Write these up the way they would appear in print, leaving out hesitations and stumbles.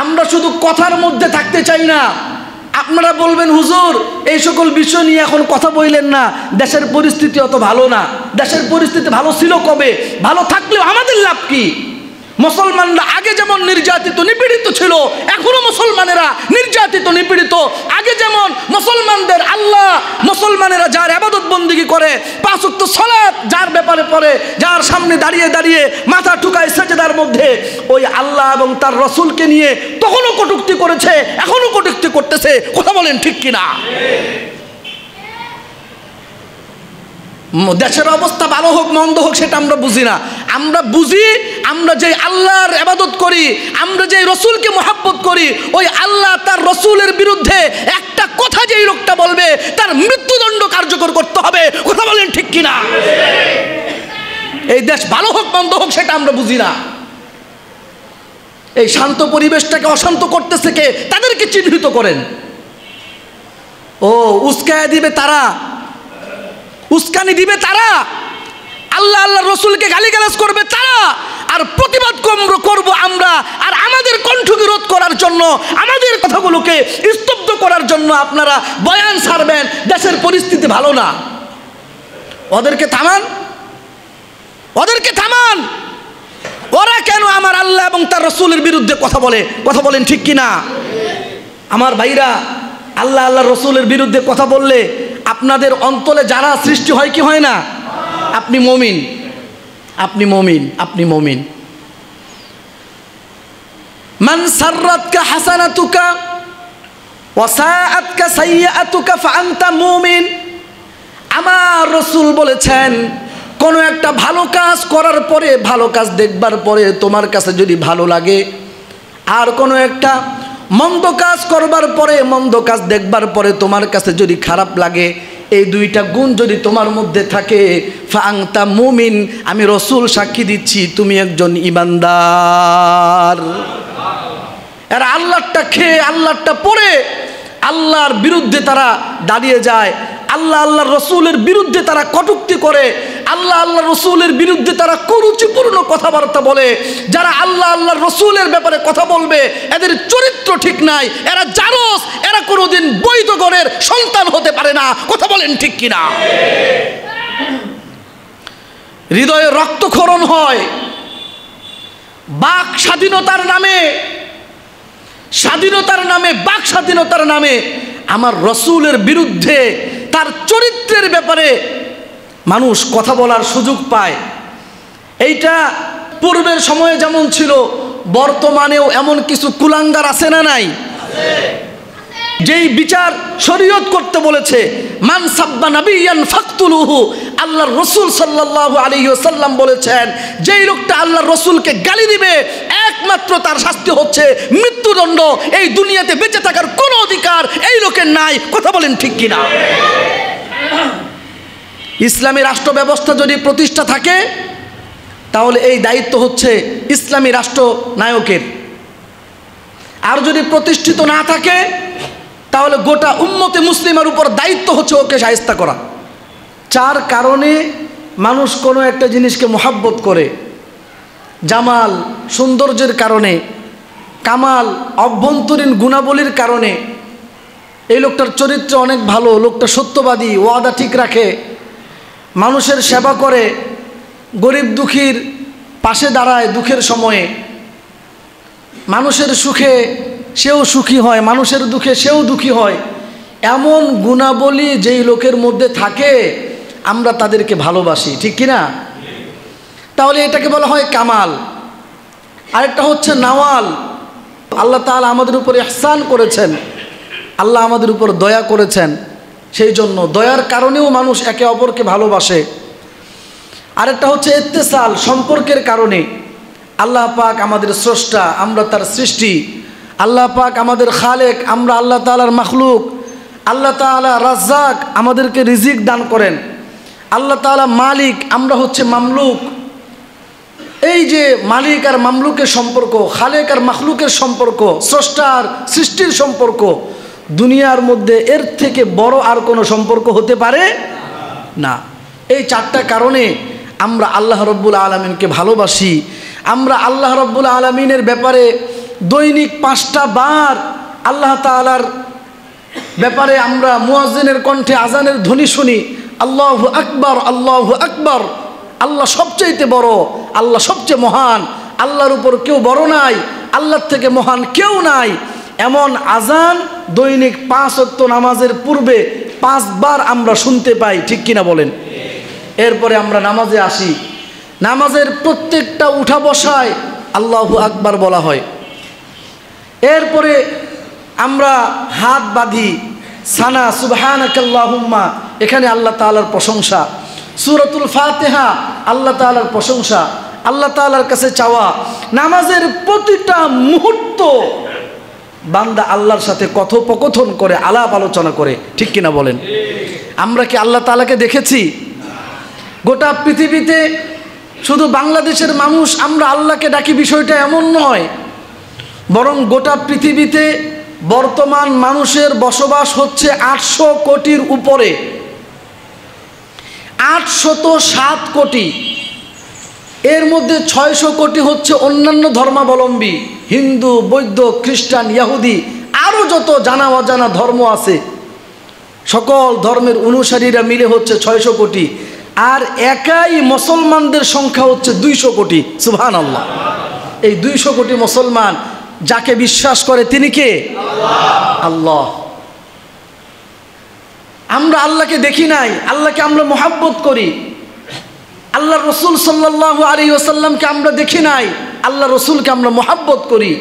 আমরা শুধু কথার মধ্যে থাকতে চাই না। আপনারা বলবেন হুজুর এই সকল বিষয় নিয়ে এখন কথা বললেন না, দেশের পরিস্থিতি অত ভালো না। দেশের পরিস্থিতি ভালো ছিল কবে? ভালো থাকলেও আমাদের লাভ কি? মুসলমানরা আগে যেমন নির্যাতিত নিপীড়িত ছিল, এখনো মুসলমানেরা নির্যাতিত নিপীড়িত। আগে যেমন মুসলমানদের আল্লাহ, মুসলমানেরা যার ইবাদত বন্দেগী করে, 5 ওয়াক্ত সালাত যার ব্যাপারে পড়ে, যার সামনে দাঁড়িয়ে দাঁড়িয়ে মাথা ঠুকায় সেজদার মধ্যে, ওই আল্লাহ এবং তার রাসূলকে নিয়ে তখনও কটূক্তি করেছে, এখনো কটূক্তি করতেছে। কথা বলেন ঠিক কিনা? দেশের অবস্থা ভালো হোক মন্দ হোক সেটা আমরা বুঝি না। আমরা বুঝি আমরা যে আল্লাহর ইবাদত করি, আমরা যে রাসূলকে মহব্বত করি, ওই আল্লাহ তার রাসূলের বিরুদ্ধে একটা কথা যেই লোকটা বলবে তার মৃত্যুদণ্ড কার্যকর করতে হবে। কথা বলেন ঠিক কিনা? এই দেশ ভালো হোক মন্দ হোক সেটা আমরা বুঝি না। এই শান্ত পরিবেশটাকে অশান্ত করতেছে কে? তাদেরকে চিহ্নিত করেন। ও উস্কায়া দিবে তারা, উস্কানি দিবে তারা, আল্লাহ আল্লাহ রসুলকে গালিগালাজ করবে তারা, আর প্রতিবাদ করব আমরা। আর আমাদের কণ্ঠকে রোধ করার জন্য, আমাদের কথাগুলোকে স্তব্ধ করার জন্য আপনারা বয়ান ছাড়বেন। দেশের পরিস্থিতি ভালো না, ওদেরকে থামান, ওদেরকে থামান। ওরা কেন আমার আল্লাহ এবং তার রসুলের বিরুদ্ধে কথা বলে? কথা বলেন ঠিক কিনা? আমার ভাইরা, আল্লাহ আল্লাহ রসুলের বিরুদ্ধে কথা বললে আপনাদের অন্তরে যারা সৃষ্টি হয় কি হয় না? আপনি মুমিন, আপনি মুমিন, আপনি মুমিন। মান সাররাতকা হাসানাতুকা ওয়া সাআতকা সাইয়্যাতুকা ফাআনতা মুমিন। আমার রাসূল বলেছেন, কোনো একটা ভালো কাজ করার পরে, ভালো কাজ দেখবার পরে তোমার কাছে যদি ভালো লাগে, আর কোনো একটা মন্দ কাজ করবার পরে, মন্দ কাজ দেখবার পরে তোমার কাছে যদি খারাপ লাগে, এই দুইটা গুণ যদি তোমার মধ্যে থাকে, ফাআনতা মুমিন, আমি রাসূল সাক্ষী দিচ্ছি তুমি একজন ঈমানদার। এরা আল্লাহটা খেয়ে, আল্লাহটা পড়ে আল্লাহর বিরুদ্ধে তারা দাঁড়িয়ে যায়, আল্লাহ আল্লাহর রসুলের বিরুদ্ধে তারা কটূক্তি করে, আল্লাহ আল্লাহ রসুলের বিরুদ্ধে তারা কুরুচিপূর্ণ কথাবার্তা বলে। যারা আল্লাহ আল্লাহর রসুলের ব্যাপারে কথা বলবে এদের চরিত্র ঠিক নাই, এরা জানোস, এরা কোনোদিন বৈধ ঘরের সন্তান হতে পারে না। কথা বলেন ঠিক কিনা? হৃদয়ে রক্তক্ষরণ হয় বাক স্বাধীনতার নামে, স্বাধীনতার নামে, বাক স্বাধীনতার নামে আমার রসুলের বিরুদ্ধে, তার চরিত্রের ব্যাপারে মানুষ কথা বলার সুযোগ পায়। এইটা পূর্বের সময়ে যেমন ছিল, বর্তমানেও এমন কিছু কুলাঙ্গার আছে না নাই? যেই বিচার শরীয়ত করতে বলেছে, মান সাব্বা নাবিয়ান ফাকতুলুহু, আল্লাহর রাসূল সাল্লাল্লাহু আলাইহি ওয়াসাল্লাম বলেছেন, যেই লোকটা আল্লাহর রাসূলকে গালি দিবে একমাত্র তার শাস্তি হচ্ছে মৃত্যুদণ্ড। এই দুনিয়াতে বেঁচে থাকার কোনো অধিকার এই লোকের নাই। কথা বলেন ঠিক কিনা? ইসলামী রাষ্ট্র ব্যবস্থা যদি প্রতিষ্ঠা থাকে তাহলে এই দায়িত্ব হচ্ছে ইসলামী রাষ্ট্র নায়কের। আর যদি প্রতিষ্ঠিত না থাকে তাহলে গোটা উম্মতে মুসলিমের উপর দায়িত্ব হচ্ছে ওকে শায়েস্তা করা। 4 কারণে মানুষ কোনো একটা জিনিসকে মহব্বত করে। জামাল সৌন্দর্যের কারণে, কামাল অভ্যন্তরীণ গুণাবলীর কারণে। এই লোকটার চরিত্র অনেক ভালো, লোকটা সত্যবাদী, ওয়াদা ঠিক রাখে, মানুষের সেবা করে, গরিব দুঃখীর পাশে দাঁড়ায় দুঃখের সময়ে, মানুষের সুখে সেও সুখী হয়, মানুষের দুঃখে সেও দুঃখী হয়। এমন গুণাবলী যেই লোকের মধ্যে থাকে আমরা তাদেরকে ভালোবাসি, ঠিক কিনা? তাহলে এটাকে বলা হয় কামাল। আরেকটা হচ্ছে নওয়াল। আল্লাহ তাআলা আমাদের উপর ইহসান করেছেন, আল্লাহ আমাদের উপর দয়া করেছেন, সেই জন্য দয়ার কারণেও মানুষ একে অপরকে ভালোবাসে। আরেকটা হচ্ছে ইত্তেসাল, সম্পর্কের কারণে। আল্লাহ পাক আমাদের স্রষ্টা, আমরা তার সৃষ্টি। আল্লাহ পাক আমাদের খালেক, আমরা আল্লাহ তাআলার মাখলুক। আল্লাহ তাআলা রাজ্জাক, আমাদেরকে রিজিক দান করেন। আল্লাহ তাআলা মালিক, আমরা হচ্ছে মামলুক। এই যে মালিক আর মামলুকের সম্পর্ক, খালেক আর মাখলুকের সম্পর্ক, স্রষ্টা আর সৃষ্টির সম্পর্ক, দুনিয়ার মধ্যে এর থেকে বড় আর কোনো সম্পর্ক হতে পারে না। এই 4টা কারণে আমরা আল্লাহ রব্বুল আলামিনকে ভালোবাসি। আমরা আল্লাহ রব্বুল আলামিনের ব্যাপারে দৈনিক 5টা বার আল্লাহ তাআলার ব্যাপারে আমরা মুয়াজ্জিনের কণ্ঠে আজানের ধ্বনি শুনি, আল্লাহু আকবার, আল্লাহু আকবার, আল্লাহ সবচেয়ে বড়, আল্লাহ সবচেয়ে মহান, আল্লাহর উপর কেউ বড় নাই, আল্লাহর থেকে মহান কেউ নাই, এমন আজান দৈনিক 5 ওয়াক্ত নামাজের পূর্বে 5 বার আমরা শুনতে পাই, ঠিক কিনা বলেন? এরপরে আমরা নামাজে আসি, নামাজের প্রত্যেকটা উঠা বসায় আল্লাহু আকবার বলা হয়। এরপরে আমরা হাত বাঁধি, সানা সুবহানাকাল্লাহুম্মা, এখানে আল্লাহ তাআলার প্রশংসা, সূরাতুল ফাতিহা আল্লাহ তাআলার প্রশংসা, আল্লাহ তাআলার কাছে চাওয়া। নামাজের প্রতিটা মুহূর্ত বান্দা আল্লাহর সাথে কথোপকথন করে, আলাপ আলোচনা করে, ঠিক কিনা বলেন? আমরা কি আল্লাহ তাআলাকে দেখেছি? গোটা পৃথিবীতে শুধু বাংলাদেশের মানুষ আমরা আল্লাহকে ডাকি বিষয়টা এমন নয়, বরং গোটা পৃথিবীতে বর্তমান মানুষের বসবাস হচ্ছে 800 কোটির উপরে, 807 কোটি। এর মধ্যে 600 কোটি হচ্ছে অন্যান্য ধর্মাবলম্বী, হিন্দু, বৌদ্ধ, খ্রিস্টান, ইহুদি, আরও যত জানা অজানা ধর্ম আছে, সকল ধর্মের অনুসারীরা মিলে হচ্ছে 600 কোটি। আর একাই মুসলমানদের সংখ্যা হচ্ছে 200 কোটি। সুবহানাল্লাহ। এই 200 কোটি মুসলমান যাকে বিশ্বাস করে তিনি কে? আল্লাহ। আমরা আল্লাহকে দেখি নাই, আল্লাহকে আমরা মহব্বত করি। আল্লাহ রসুল সাল্লাল্লাহু আলাইহি ওয়াসাল্লামকে আমরা দেখি নাই, আল্লাহ রসুলকে আমরা মহব্বত করি।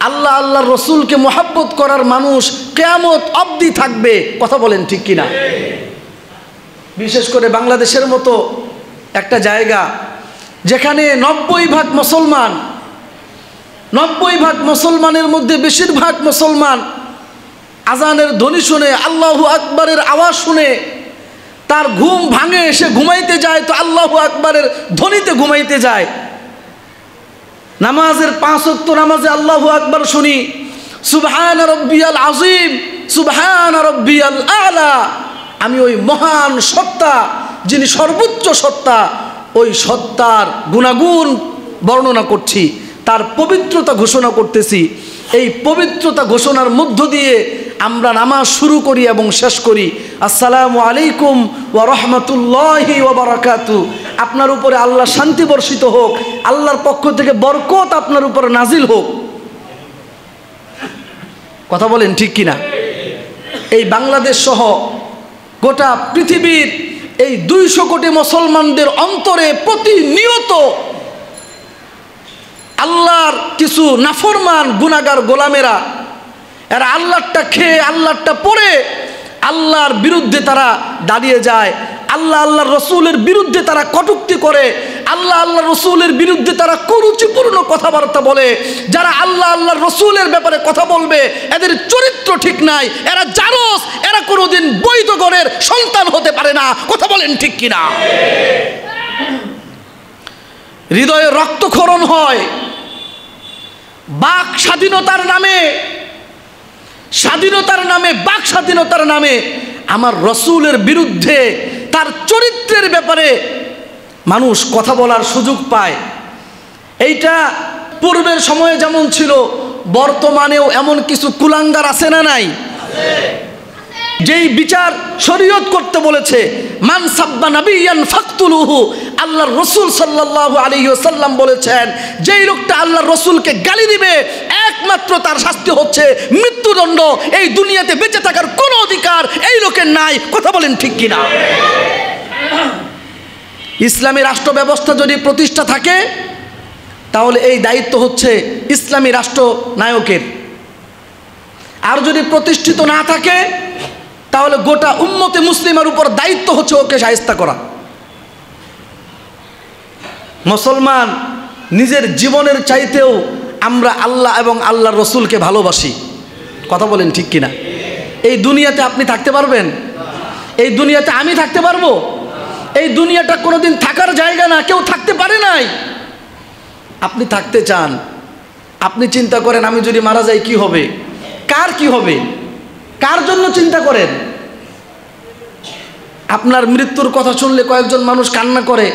আল্লাহ আল্লাহর রসুলকে মহব্বত করার মানুষ কিয়ামত অবধি থাকবে, কথা বলেন ঠিক কিনা? বিশেষ করে বাংলাদেশের মতো একটা জায়গা যেখানে 90% মুসলমান, 90% মুসলমানের মধ্যে বেশিরভাগ মুসলমান আজানের ধ্বনি শুনে, আল্লাহু আকবারের আওয়াজ শুনে তার ঘুম ভাঙে, সে ঘুমাইতে যায় তো আল্লাহু আকবারের ধ্বনিতে ঘুমাইতে যায়। নামাজের 5 ওয়াক্ত নামাজে আল্লাহু আকবার শুনি, সুবহান রাব্বিয়াল আযীম, সুবহান রাব্বিয়াল আ'লা, আমি ওই মহান সত্তা যিনি সর্বোচ্চ সত্তা, ওই সত্তার গুণাগুণ বর্ণনা করছি, তার পবিত্রতা ঘোষণা করতেছি। এই পবিত্রতা ঘোষণার মধ্য দিয়ে আমরা নামাজ শুরু করি এবং শেষ করি। আসসালামু আলাইকুম ওয়া রাহমাতুল্লাহি ওয়া বারাকাতুহু। আপনার উপরে আল্লাহর শান্তি বর্ষিত হোক, আল্লাহর পক্ষ থেকে বরকত আপনার উপরে নাজিল হোক। কথা বলেন ঠিক কিনা? এই বাংলাদেশ সহ গোটা পৃথিবীর এই 200 কোটি মুসলমানদের অন্তরে প্রতিনিয়ত আল্লাহর কিছু নাফরমান গুনাহগার গোলামেরা, এরা আল্লাহরটা খেয়ে আল্লাহরটা পড়ে আল্লাহর বিরুদ্ধে তারা দাঁড়িয়ে যায়, আল্লাহ আল্লাহর রসুলের বিরুদ্ধে তারা কটূক্তি করে, আল্লাহ আল্লাহ রসুলের বিরুদ্ধে তারা কুরুচিপূর্ণ কথাবার্তা বলে। যারা আল্লাহ আল্লাহর রসুলের ব্যাপারে কথা বলবে এদের চরিত্র ঠিক নাই, এরা জানোস, এরা কোনোদিন বৈধ ঘরের সন্তান হতে পারে না। কথা বলেন ঠিক কিনা? হৃদয়ে রক্তক্ষরণ হয় বাক স্বাধীনতার নামে, স্বাধীনতার নামে, বাক স্বাধীনতার নামে আমার রসুলের বিরুদ্ধে, তার চরিত্রের ব্যাপারে মানুষ কথা বলার সুযোগ পায়। এইটা পূর্বের সময়ে যেমন ছিল, বর্তমানেও এমন কিছু কুলাঙ্গার আছে না নাই? যেই বিচার শরীয়ত করতে বলেছে, মান সাব্বা নাবিয়ান ফাকতুলুহু, আল্লাহর রসুল সাল্লাল্লাহু আলাইহি ওয়াসাল্লাম বলেছেন যেই লোকটা আল্লাহর রসুলকে গালি দিবে একমাত্র তার শাস্তি হচ্ছে মৃত্যুদণ্ড। এই দুনিয়াতে বেঁচে থাকার কোনো অধিকার এই লোকের নাই। কথা বলেন ঠিক কিনা? ইসলামী রাষ্ট্র ব্যবস্থা যদি প্রতিষ্ঠা থাকে তাহলে এই দায়িত্ব হচ্ছে ইসলামী রাষ্ট্র নায়কের, আর যদি প্রতিষ্ঠিত না থাকে তাহলে গোটা উম্মতে মুসলিমের উপর দায়িত্ব হচ্ছে ওকে শায়েস্তা করা। মুসলমান নিজের জীবনের চাইতেও আমরা আল্লাহ এবং আল্লাহর রসুলকে ভালোবাসি। কথা বলেন ঠিক কিনা? এই দুনিয়াতে আপনি থাকতে পারবেন? এই দুনিয়াতে আমি থাকতে পারবো? এই দুনিয়াটা কোনোদিন থাকার জায়গা না, কেউ থাকতে পারে নাই। আপনি থাকতে চান, আপনি চিন্তা করেন আমি যদি মারা যাই কি হবে, কার কি হবে, কার জন্য চিন্তা করেন। আপনার মৃত্যুর কথা শুনলে কয়েকজন মানুষ কান্না করে,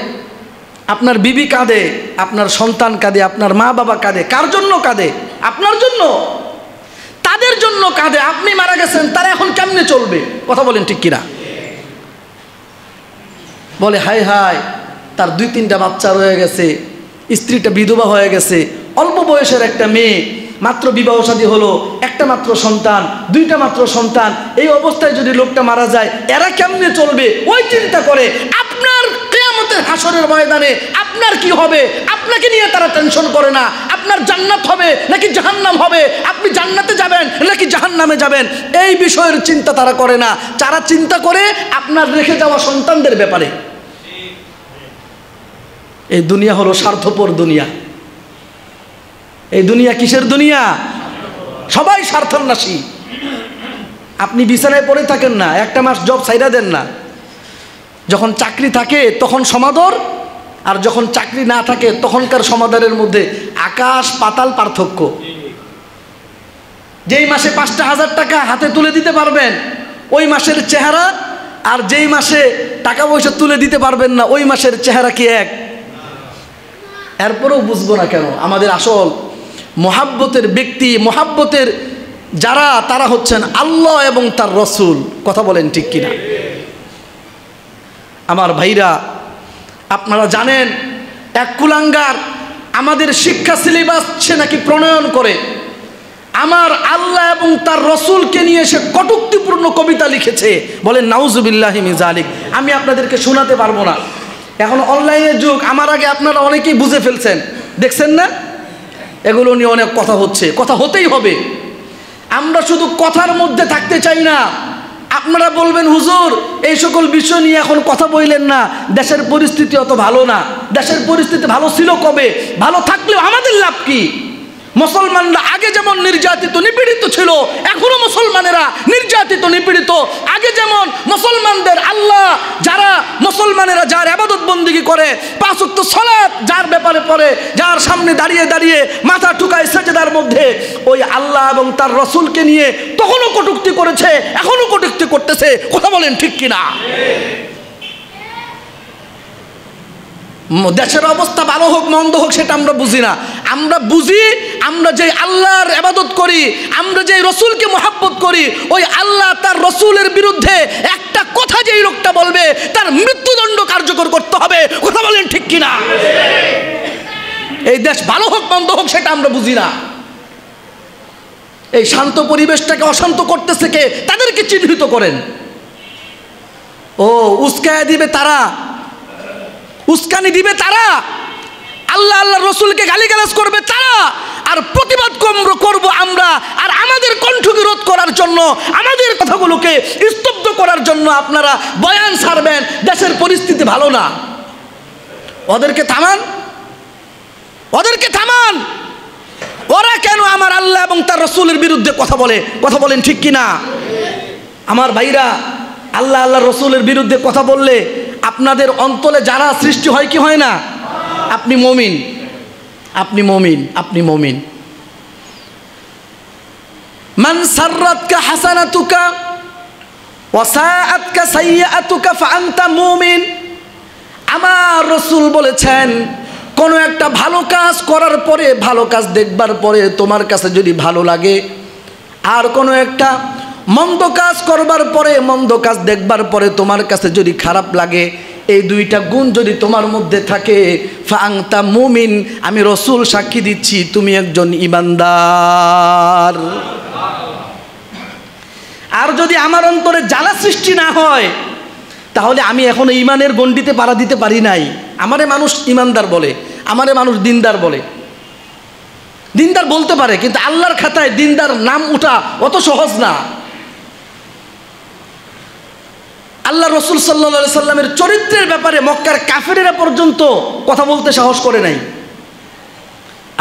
আপনার বিবি কাঁদে, আপনার সন্তান কাঁদে, আপনার মা বাবা কাঁদে। কার জন্য কাঁদে? আপনার জন্য। তাদের জন্য কাঁদে। আপনি মারা গেছেন, তারা এখন কেমনে চলবে? কথা বলেন ঠিক কিনা? বলে হায় হায়, তার 2-3টা বাচ্চা রয়ে গেছে, স্ত্রীটা বিধবা হয়ে গেছে, অল্প বয়সের একটা মেয়ে, মাত্র বিবাহ শাদী হলো, একটা মাত্র সন্তান, 2টা মাত্র সন্তান। এই অবস্থায় যদি লোকটা মারা যায়, এরা কেমনে চলবে? ওই চিন্তা করে। আপনার কিয়ামতের হাসরের ময়দানে আপনার কি হবে আপনাকে নিয়ে তারা টেনশন করে না। আপনার জান্নাত হবে নাকি জাহান্নাম হবে, আপনি জান্নাতে যাবেন নাকি জাহান্নামে যাবেন, এই বিষয়ের চিন্তা তারা করে না। যারা চিন্তা করে আপনার রেখে যাওয়া সন্তানদের ব্যাপারে। এই দুনিয়া হলো স্বার্থপর দুনিয়া। এই দুনিয়া কিসের দুনিয়া? সবাই স্বার্থান্বেষী। আপনি বিছানায় পড়ে থাকেন না, একটা মাস জব ছাইরা দেন না। যখন চাকরি থাকে তখন সমাদর, আর যখন চাকরি না থাকে তখনকার সমাদরের মধ্যে আকাশ পাতাল পার্থক্য। যেই মাসে 5,000 টাকা হাতে তুলে দিতে পারবেন ওই মাসের চেহারা, আর যেই মাসে টাকা পয়সা তুলে দিতে পারবেন না ওই মাসের চেহারা কি এক? এরপরেও বুঝবো না কেন আমাদের আসল মহাব্বতের ব্যক্তি, মহাব্বতের যারা, তারা হচ্ছেন আল্লাহ এবং তার রসুল। কথা বলেন ঠিক কিনা? আমার ভাইরা, আপনারা জানেন এক কুলাঙ্গার আমাদের শিক্ষা সিলেবাস সে নাকি প্রণয়ন করে আমার আল্লাহ এবং তার রসুলকে নিয়ে সে কটূক্তিপূর্ণ কবিতা লিখেছে। বলেন নাউজুবিল্লাহি মিন যালিক। আমি আপনাদেরকে শোনাতে পারবো না, এখন অনলাইনের যুগ। আমার আগে আপনারা অনেকেই বুঝে ফেলছেন, দেখছেন না? এগুলো নিয়ে অনেক কথা হচ্ছে, কথা হতেই হবে। আমরা শুধু কথার মধ্যে থাকতে চাই না। আপনারা বলবেন হুজুর এই সকল বিষয় নিয়ে এখন কথা বললেন না, দেশের পরিস্থিতি অত ভালো না। দেশের পরিস্থিতি ভালো ছিল কবে? ভালো থাকলেও আমাদের লাভ কি? মুসলমানরা আগে যেমন নির্যাতিত নিপীড়িত ছিল, এখনো মুসলমানেরা নির্যাতিত নিপীড়িত। আগে যেমন মুসলমানদের আল্লাহ, যারা মুসলমানেরা যার ইবাদত বন্দেগী করে, 5 ওয়াক্ত সালাত যার ব্যাপারে পড়ে, যার সামনে দাঁড়িয়ে দাঁড়িয়ে মাথা ঠুকায় সেজদার মধ্যে, ওই আল্লাহ এবং তার রসুলকে নিয়ে তখনও কটূক্তি করেছে, এখনো কটূক্তি করতেছে। কথা বলেন ঠিক কিনা? দেশের অবস্থা ভালো হোক মন্দ হোক সেটা আমরা বুঝি না। আমরা বুঝি আমরা যে আল্লাহর ইবাদত করি, আমরা যে রসুলকে মহব্বত করি, ওই আল্লাহ তার রসুলের বিরুদ্ধে একটা কথা যেই লোকটা বলবে তার মৃত্যুদণ্ড কার্যকর করতে হবে। কথা বলেন ঠিক কিনা? এই দেশ ভালো হোক মন্দ হোক সেটা আমরা বুঝি না। এই শান্ত পরিবেশটাকে অশান্ত করতেছে কে? তাদেরকে চিহ্নিত করেন। ও উস্কায়া দিবে তারা, উস্কানি দিবে তারা, আল্লাহ আল্লাহ রসুলকে গালিগালাজ করবে তারা, আর প্রতিবাদ করব আমরা। আর আমাদের কণ্ঠকে রোধ করার জন্য, আমাদের কথাগুলোকে স্তব্ধ করার জন্য আপনারা বয়ান ছাড়বেন। দেশের পরিস্থিতি ভালো না, ওদেরকে থামান, ওদেরকে থামান। ওরা কেন আমার আল্লাহ এবং তার রসুলের বিরুদ্ধে কথা বলে? কথা বলেন ঠিক কিনা? আমার ভাইরা, আল্লাহ আল্লাহ রসুলের বিরুদ্ধে কথা বললে আপনাদের অন্তরে যারা সৃষ্টি হয় কি হয় না? আপনি মুমিন, আপনি মুমিন, আপনি মুমিন। মান সাররাতকা হাসানাতুকা ওয়া সাআতকা সাইয়্যাতুকা ফাআনতা মুমিন। আমার রাসূল বলেছেন কোন একটা ভালো কাজ করার পরে, ভালো কাজ দেখবার পরে তোমার কাছে যদি ভালো লাগে, আর কোনো একটা মন্দ কাজ করবার পরে, মন্দ কাজ দেখবার পরে তোমার কাছে যদি খারাপ লাগে, এই দুইটা গুণ যদি তোমার মধ্যে থাকে, ফাআনতা মুমিন, আমি রসুল সাক্ষী দিচ্ছি তুমি একজন ঈমানদার। আর যদি আমার অন্তরে জ্বালা সৃষ্টি না হয়, তাহলে আমি এখনো ঈমানের গণ্ডিতে পাড়া দিতে পারি নাই। আমারে মানুষ ঈমানদার বলে, আমারে মানুষ দিনদার বলে। দিনদার বলতে পারে, কিন্তু আল্লাহর খাতায় দিনদার নাম ওঠা অত সহজ না। আল্লাহ রসুল সাল্লাল্লাহু আলাইহি সাল্লামের চরিত্রের ব্যাপারে মক্কার কাফেরেরা পর্যন্ত কথা বলতে সাহস করে নাই।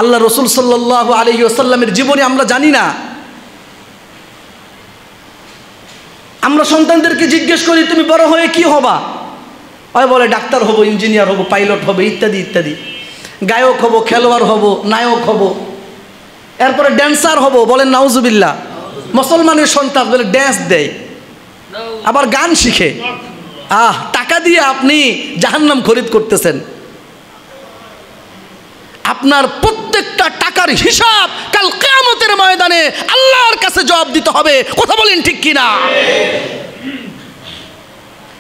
আল্লাহ রসুল সাল্লাল্লাহু আলাইহি ওয়াসাল্লামের জীবনী আমরা জানি না। আমরা সন্তানদেরকে জিজ্ঞেস করি তুমি বড় হয়ে কি হবা? ওই বলে ডাক্তার হব, ইঞ্জিনিয়ার হব, পাইলট হবে, ইত্যাদি ইত্যাদি। গায়ক হব, খেলোয়াড় হব, নায়ক হব, এরপরে ড্যান্সার হব। বলেন নাউজুবিল্লাহ। মুসলমানের সন্তান বলে ড্যান্স দেয়, আবার গান শিখে। টাকা দিয়ে আপনি জাহান্নাম খরিদ করতেছেন। আপনার প্রত্যেকটা টাকার হিসাব কাল কিয়ামতের ময়দানে আল্লাহর কাছে জবাব দিতে হবে। কথা বলেন ঠিক কিনা?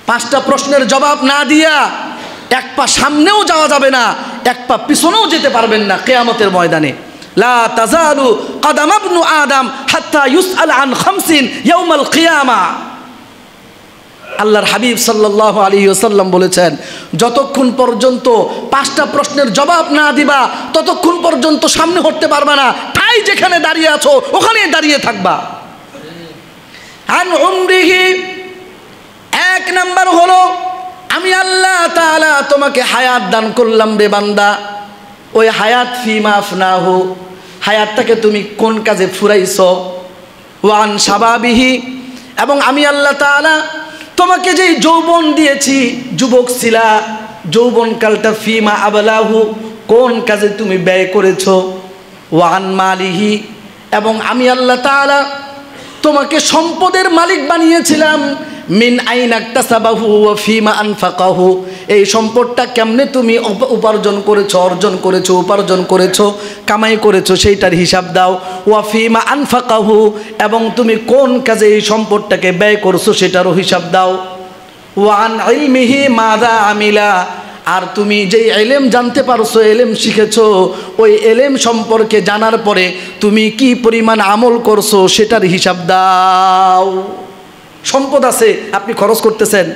5টা প্রশ্নের জবাব না দিয়া এক পা সামনেও যাওয়া যাবে না, এক পা পিছনেও যেতে পারবেন না কিয়ামতের ময়দানে। লা তাজালু কদাম ইবনু আদম হাত্তা ইউসআল আন খামসিন ইয়াউমাল কিয়ামা। আল্লাহর হাবিব সাল্লাল্লাহু আলাইহি ওয়াসাল্লাম বলেছেন, যতক্ষণ পর্যন্ত 5টা প্রশ্নের জবাব না দিবা ততক্ষণ পর্যন্ত সামনে হতে পারবা না। ঠাই যেখানে দাঁড়িয়ে আছো ওখানেই দাঁড়িয়ে থাকবা। আন উমরিহি, 1 নাম্বার হলো আমি আল্লাহ তাআলা তোমাকে হায়াত দান করলাম রে বান্দা, ওই হায়াত ফিমা আফনাহু, হায়াতটাকে তুমি কোন কাজে ফুরাইছো। ওয়ান শাবাবিহি, এবং আমি আল্লাহ তাআলা তোমাকে যেই যৌবন দিয়েছি, যুবক ছিলা, যৌবনকালটা ফিমা আবলাহু, কোন কাজে তুমি ব্যয় করেছো। ওয়ান মালিহি, এবং আমি আল্লাহ তাআলা তোমাকে সম্পদের মালিক বানিয়েছিলাম। মিন আইনা ইকতাসাবাহু ওয়া ফিমা আনফাকাহু, এই সম্পদটা কেমনে তুমি উপার্জন করেছো, অর্জন করেছো, উপার্জন করেছো, কামাই করেছো, সেইটার হিসাব দাও। ওয়া ফিমা আনফাকাহু, এবং তুমি কোন কাজে এই সম্পদটাকে ব্যয় করছো সেটারও হিসাব দাও। ওয়া আন ইলমিহি মাযা আমিলা, আর তুমি যেই এলেম জানতে পারছো, এলেম শিখেছো, ওই এলেম সম্পর্কে জানার পরে তুমি কি পরিমাণ আমল করছো সেটার হিসাব দাও। সম্পদ আছে, আপনি খরচ করতেছেন।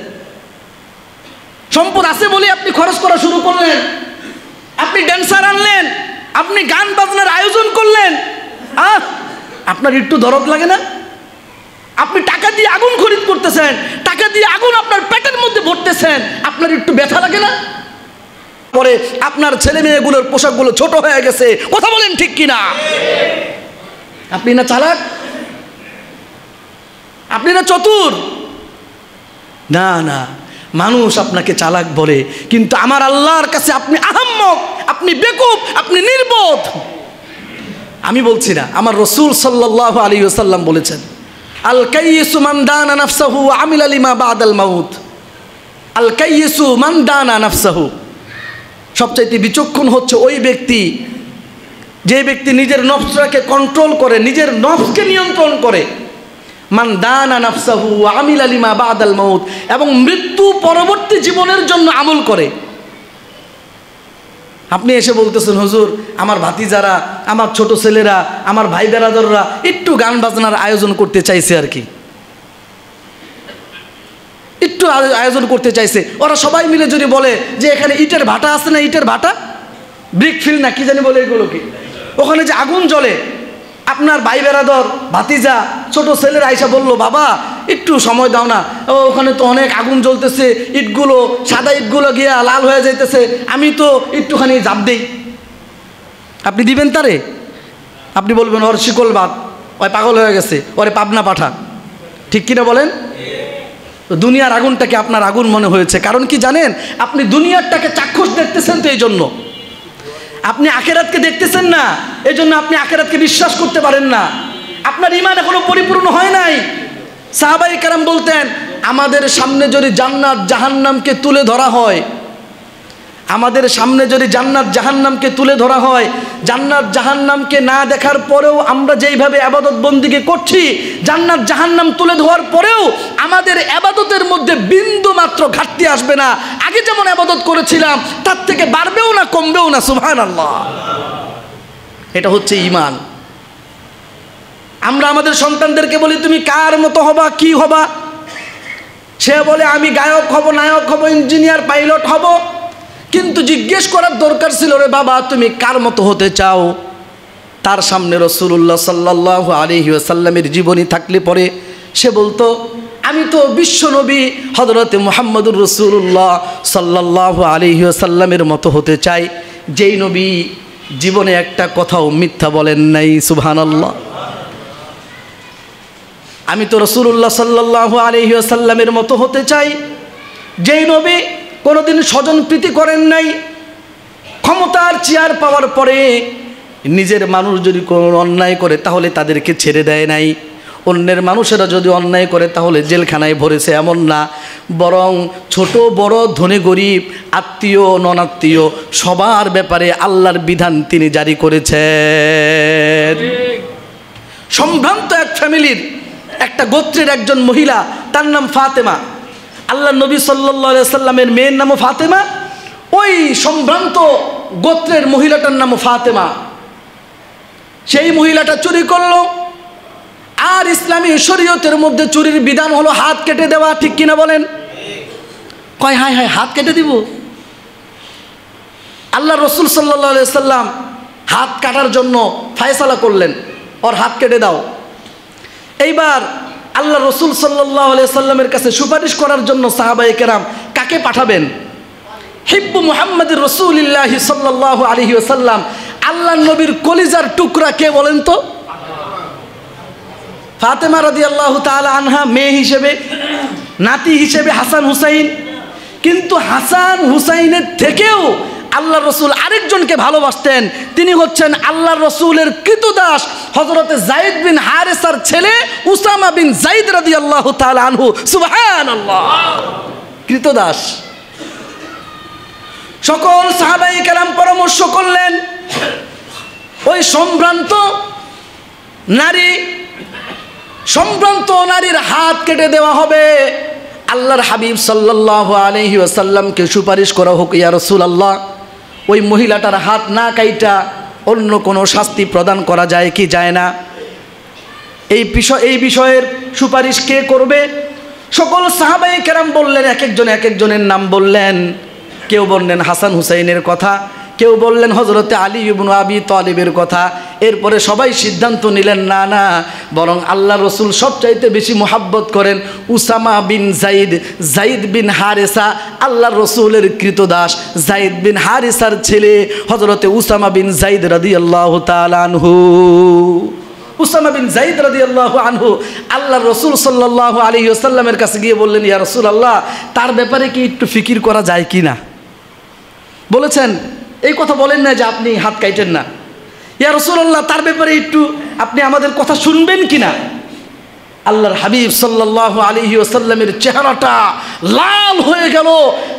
সম্পদ আছে বলে আপনি খরচ করা শুরু করলেন, আপনি ড্যান্সার আনলেন, আপনি গান বাজনার আয়োজন করলেন, আপনার একটু দরদ লাগে না? আপনি টাকা দিয়ে আগুন খরিদ করতেছেন, টাকা দিয়ে আগুন আপনার পেটের মধ্যে ভরতেছেন, আপনার একটু ব্যথা লাগে না? পরে আপনার ছেলে মেয়েগুলোর পোশাকগুলো ছোট হয়ে গেছে। কথা বলেন ঠিক কিনা? আপনি না চালাক, আপনি না চতুর? না না, মানুষ আপনাকে চালাক বলে, কিন্তু আমার আল্লাহর কাছে আপনি আহাম্মক, আপনি বেকুব, আপনি নির্বোধ। আমি বলছি না, আমার রাসূল সাল্লাল্লাহু আলাইহি ওয়াসাল্লাম বলেছেন, আল কাইয়িসু মান দানা নাফসাহু ওয়া আমিলা লিমা বাদাল মাউত। আল কাইয়িসু মান দানা নাফসাহু, সবচাইতে বিচক্ষণ হচ্ছে ওই ব্যক্তি যে ব্যক্তি নিজের নফসটাকে কন্ট্রোল করে, নিজের নফসকে নিয়ন্ত্রণ করে। মান দানা নাফসাহু ওয়া আমিলা লিমা বাদাল মাউত, এবং মৃত্যু পরবর্তী জীবনের জন্য আমল করে। আপনি এসে বলতেছেন, হুজুর আমার ভাতিজারা, আমার ছোট ছেলেরা, আমার ভাই বেরাদররা একটু গান বাজনার আয়োজন করতে চাইছে, আর কি একটু আয়োজন করতে চাইছে। ওরা সবাই মিলে যদি বলে যে এখানে ইটের ভাটা আছে না, ইটের ভাটা, ব্রিক ফিল্ড না কি জানি বলে এগুলোকে, ওখানে যে আগুন জ্বলে, আপনার ভাই বেরাদর, ভাতিজা, ছোট ছেলের আইসা বললো, বাবা একটু সময় দাও না, ওখানে তো অনেক আগুন জ্বলতেছে, ইটগুলো, সাদা ইটগুলো গিয়া লাল হয়ে যাইতেছে, আমি তো একটুখানি জাপ দেই। আপনি দিবেন তারে? আপনি বলবেন ওর শিকল বাদ, ওই পাগল হয়ে গেছে, ওরে পাবনা পাঠা। ঠিক কিনা বলেন? দুনিয়ার আগুনটাকে আপনার আগুন মনে হয়েছে, কারণ কি জানেন? আপনি দুনিয়ারটাকে চাক্ষুষ দেখতেছেন, তো এই জন্য আপনি আখিরাতকে দেখতেছেন না, এই জন্য আপনি আখিরাতকে বিশ্বাস করতে পারেন না। আপনার ঈমান এখনো পরিপূর্ণ হয় নাই। সাহাবায়ে কেরাম বলতেন, আমাদের সামনে যদি জান্নাত জাহান্নামকে তুলে ধরা হয়, আমাদের সামনে যদি জান্নাত জাহান্নামকে তুলে ধরা হয়, জান্নাত জাহান্নামকে না দেখার পরেও আমরা যেইভাবে ইবাদত বন্দিকে করছি, জান্নাত জাহান্নাম তুলে ধরার পরেও আমাদের ইবাদতের মধ্যে বিন্দু মাত্র ঘাটতি আসবে না। আগে যেমন ইবাদত করেছিলাম তার থেকে বাড়বেও না, কমবেও না। সুবহানাল্লাহ। এটা হচ্ছে ঈমান। আমরা আমাদের সন্তানদেরকে বলি, তুমি কার মতো হবা, কি হবা? সে বলে আমি গায়ক হব, নায়ক হব, ইঞ্জিনিয়ার, পাইলট হব। কিন্তু জিজ্ঞেস করার দরকার ছিল, রে বাবা তুমি কার মতো হতে চাও? তার সামনে রাসূলুল্লাহ সাল্লাল্লাহু আলাইহি ওয়াসাল্লামের জীবনী থাকলে পরে সে বলতো, আমি তো বিশ্বনবী হযরতে মুহাম্মদুর রাসূলুল্লাহ সাল্লাল্লাহু আলাইহি ওয়াসাল্লামের মতো হতে চাই, যেই নবী জীবনে একটা কথাও মিথ্যা বলেন নাই। সুবহানাল্লাহ। আমি তো রাসূলুল্লাহ সাল্লাল্লাহু আলাইহি ওয়াসাল্লামের মতো হতে চাই, যেই নবী কোনোদিন স্বজন প্রীতি করেন নাই। ক্ষমতার চেয়ার পাওয়ার পরে নিজের মানুষ যদি কোনো অন্যায় করে তাহলে তাদেরকে ছেড়ে দেয় নাই। অন্যের মানুষেরা যদি অন্যায় করে তাহলে জেলখানায় ভরেছে এমন না, বরং ছোট বড় ধনী গরিব আত্মীয় ননাত্মীয় সবার ব্যাপারে আল্লাহর বিধান তিনি জারি করেছেন। সম্ভ্রান্ত এক ফ্যামিলির একটা গোত্রের একজন মহিলা, তার নাম ফাতেমা। আল্লাহ নবী সাল্লাল্লাহু আলাইহি সাল্লামের মেয়ের নামও ফাতেমা, ওই সম্ভ্রান্ত গোত্রের মহিলাটার নামও ফাতেমা। সেই মহিলাটা চুরি করলো, আর ইসলামী শরীয়তের মধ্যে চুরির বিধান হলো হাত কেটে দেওয়া, ঠিক কিনা বলেন? কয় হায় হায়, হাত কেটে দিব? আল্লাহ রসুল সাল্লাল্লাহু আলাইহি সাল্লাম হাত কাটার জন্য ফায়সালা করলেন, ওর হাত কেটে দাও। এইবার আল্লাহ রসুল সাল্লাল্লাহু আলাইহি সাল্লামের কাছে সুপারিশ করার জন্য সাহাবায়ে কেরাম কাকে পাঠাবেন? হিব্বু মুহাম্মাদুর রাসূলিল্লাহি সাল্লাল্লাহু আলাইহি ওয়াসাল্লাম, আল্লাহ নবীর কলিজার টুকরা কে বলেন তো? ফাতেমা রাদিয়াল্লাহু তাআলা আনহা মেয়ে হিসেবে, নাতি হিসেবে হাসান হুসাইন। কিন্তু হাসান হুসাইনের থেকেও আল্লাহ রসুল আরেকজনকে ভালোবাসতেন, তিনি হচ্ছেন আল্লাহ রসুলের কৃতদাস হযরতে যায়েদ বিন হারেসার ছেলে উসামা বিন যায়েদ রাদিয়াল্লাহু তাআলা আনহু। সুবহানাল্লাহ, কৃতদাস। সকল সাহাবায়ে কেরাম পরামর্শ করলেন, ওই সম্ভ্রান্ত নারীর হাত কেটে দেওয়া হবে। আল্লাহর হাবিব সাল্লাল্লাহু আলাইহি ওয়াসাল্লামকে সুপারিশ করা হোক, ইয়া রাসূলুল্লাহ, ওই মহিলাটার হাত না কাইটা অন্য কোনো শাস্তি প্রদান করা যায় কি যায় না? এই বিষয়ের সুপারিশ কে করবে? সকল সাহাবায়ে কেরাম বললেন, এক একজনের নাম বললেন। কেউ বললেন হাসান হুসাইনের কথা, কেউ বললেন হযরতে আলী ইবনে আবি তালিবের কথা। এরপরে সবাই সিদ্ধান্ত নিলেন, না না, বরং আল্লাহ রসুল সবচাইতে বেশি মোহাব্বত করেন উসামা বিন যায়েদ বিন হারেসা, আল্লাহ রসুলের কৃতদাস যায়েদ বিন হারেসার ছেলে হযরতে উসামা বিন যায়েদ রাদিয়াল্লাহু তাআলা আনহু। উসামা বিন যায়েদ রাদিয়াল্লাহু আনহু আল্লাহ রসুল সাল্লাল্লাহু আলাইহি ওয়াসাল্লামের কাছে গিয়ে বললেন, ইয়া রাসূলুল্লাহ, তার ব্যাপারে কি একটু ফিকির করা যায় কি না? বলেছেন, এই কথা বলেন না যে আপনি হাত কাটেন না। ইয়া রাসূলুল্লাহ, তার ব্যাপারে একটু আপনি আমাদের কথা শুনবেন কিনা? আল্লাহর হাবিব সাল্লাল্লাহু আলাইহি ওয়াসাল্লামের চেহারাটা লাল হয়ে গেল।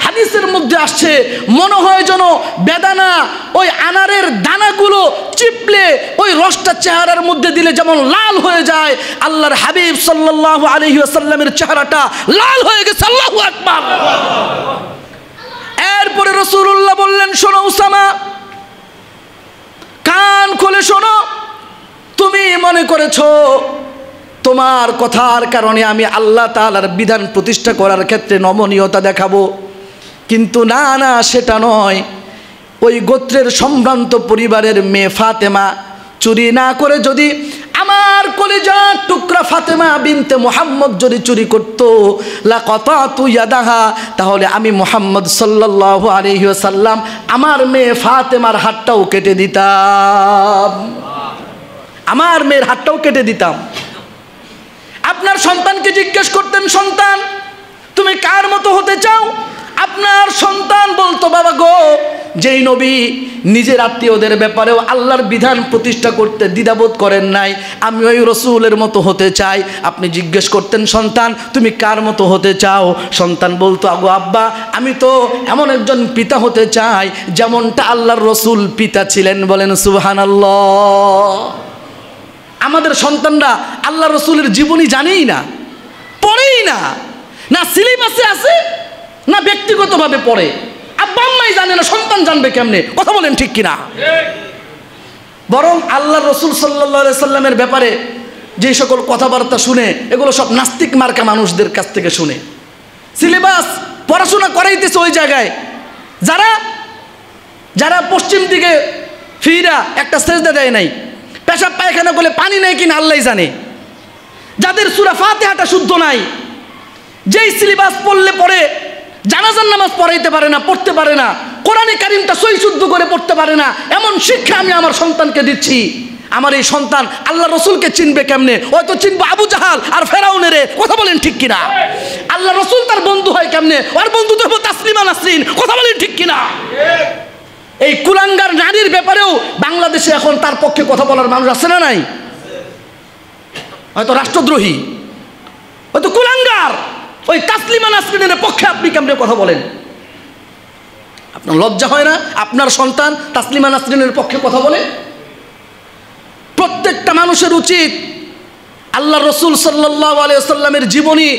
হাদিসের মধ্যে আসছে, মনে হয় যেন বেদানা ওই আনারের দানাগুলো চিপলে ওই রসটা চেহারার মধ্যে দিলে যেমন লাল হয়ে যায়, আল্লাহর হাবিব সাল্লাল্লাহু আলাইহি ওয়াসাল্লামের চেহারাটা লাল হয়ে গেছে। আল্লাহু আকবার। এরপরে রাসূলুল্লাহ বললেন, শোনো উসামা, কান খুলে শোনো, তুমি মনে করেছো তোমার কথার কারণে আমি আল্লাহ তাআলার বিধান প্রতিষ্ঠা করার ক্ষেত্রে নমনীয়তা দেখাবো, কিন্তু না না, সেটা নয়। ওই গোত্রের সম্ভ্রান্ত পরিবারের মেয়ে ফাতেমা চুরি না করে যদি আমার কলিজার টুকরা ফাতেমা বিনতে মুহাম্মদ যদি চুরি করতো, লাকাতাতু ইয়াদাহা, তাহলে আমি মুহাম্মদ সাল্লাল্লাহু আলাইহি ওয়াসাল্লাম আমার মেয়ে ফাতেমার হাতটাও কেটে দিতাম, আমার মেয়ের হাতটাও কেটে দিতাম। আপনার সন্তানকে জিজ্ঞেস করতেন, সন্তান তুমি কার মতো হতে চাও? আপনার সন্তান বলতো, বাবা গো, যেই নবী নিজের আত্মীয়দের ব্যাপারেও আল্লাহর বিধান প্রতিষ্ঠা করতে দ্বিধাবোধ করেন নাই, আমি ওই রসুলের মতো হতে চাই। আপনি জিজ্ঞেস করতেন, সন্তান তুমি কার মতো হতে চাও? সন্তান বলতো, আগো আব্বা, আমি তো এমন একজন পিতা হতে চাই যেমনটা আল্লাহর রসুল পিতা ছিলেন। বলেন সুবহানাল্লাহ। আমাদের সন্তানরা আল্লাহ রসুলের জীবনী জানেই না, পড়েই না, না সিলেবাসে আছে, না ব্যক্তিগতভাবে পড়ে। আব্বা আম্মাই জানে না, সন্তান জানবে কেমনে? কথা বলেন ঠিক কিনা? বরং আল্লাহ রসুল সাল্লাল্লাহু আলাইহি সাল্লামের ব্যাপারে যে সকল কথাবার্তা শুনে, এগুলো সব নাস্তিক মার্কা মানুষদের কাছ থেকে শুনে। সিলেবাস পড়াশোনা করাইতেছে ওই জায়গায় যারা পশ্চিম দিকে ফিরা একটা সেজদা দেয় নাই, পেশাব পায়খানা করলে পানি নেই কিনা আল্লাহই জানে, যাদের সূরা ফাতিহাটা শুদ্ধ নাই, যেই সিলেবাস পড়লে পরে জানাজার নামাজ পড়াইতে পারে না, পড়তে পারে না, কোরআনে কারিমটা সহি শুদ্ধ করে পড়তে পারে না, এমন শিক্ষা আমি আমার সন্তানকে দিচ্ছি। আমার এই সন্তান আল্লাহ রসুলকে চিনবে কেমনে? হয়তো চিনবো আবু জাহাল আর ফেরাউনের। কথা বলেন ঠিক কিনা? আল্লাহ রসুল তার বন্ধু হয় কেমনে? ওর বন্ধু তো তাসলিমা নাসরিন। কথা বলেন ঠিক কিনা? এই কুলাঙ্গার নারীর ব্যাপারেও বাংলাদেশে এখন তার পক্ষে কথা বলার মানুষ আছে না নাই? হয়তো রাষ্ট্রদ্রোহী, হয়তো কুলাঙ্গার। ওই তাসলিমা নাসরিনের পক্ষে আপনি কেমনে কথা বলেন? আপনার লজ্জা হয় না আপনার সন্তান তাসলিমা নাসরিনের পক্ষে কথা বলে? প্রত্যেকটা মানুষের উচিত আল্লাহ রসুল সাল্লাল্লাহু আলাইহি ওয়াসাল্লামের জীবনী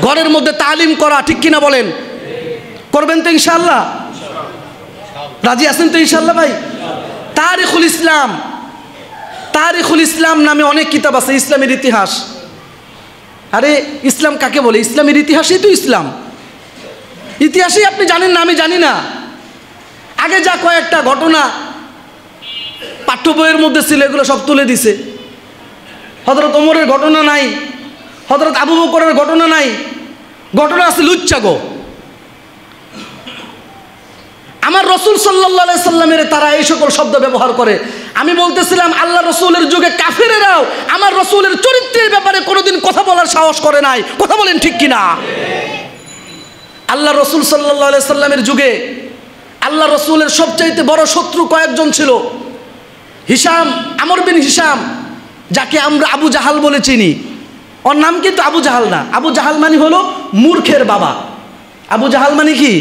ঘরের মধ্যে তালিম করা, ঠিক কিনা বলেন? করবেন তো ইনশাআল্লাহ? রাজি আছেন তো ইনশাআল্লাহ ভাই? তারিখুল ইসলাম নামে অনেক কিতাব আছে, ইসলামের ইতিহাস। আরে ইসলাম কাকে বলে? ইসলামের ইতিহাসই তো ইসলাম। ইতিহাসই আপনি জানেন না, আমি জানি না। আগে যা কয়েকটা ঘটনা পাঠ্য বইয়ের মধ্যে ছিল এগুলো সব তুলে দিছে। হযরত ওমরের ঘটনা নাই, হযরত আবু বকরের ঘটনা নাই, ঘটনা আছে লুচ্চাগো। আমার রসুল সাল্লাল্লাহু আলাইহি সাল্লামের তারা এই সকল শব্দ ব্যবহার করে। আমি বলতেছিলাম আল্লাহ রসুলের যুগে কাফেরেরাও আমার রসুলের চরিত্রের ব্যাপারে কোনোদিন কথা বলার সাহস করে নাই। কথা বলেন ঠিক কিনা? আল্লাহ রসুল সাল্লাল্লাহু আলাইহি সাল্লামের যুগে আল্লাহ রসুলের সবচাইতে বড় শত্রু কয়েকজন ছিল। হিশাম, আমর বিন হিশাম, যাকে আমরা আবু জাহাল বলে চিনি। ওর নাম কিন্তু আবু জাহাল না। আবু জাহাল মানে হলো মূর্খের বাবা। আবু জাহাল মানে কি?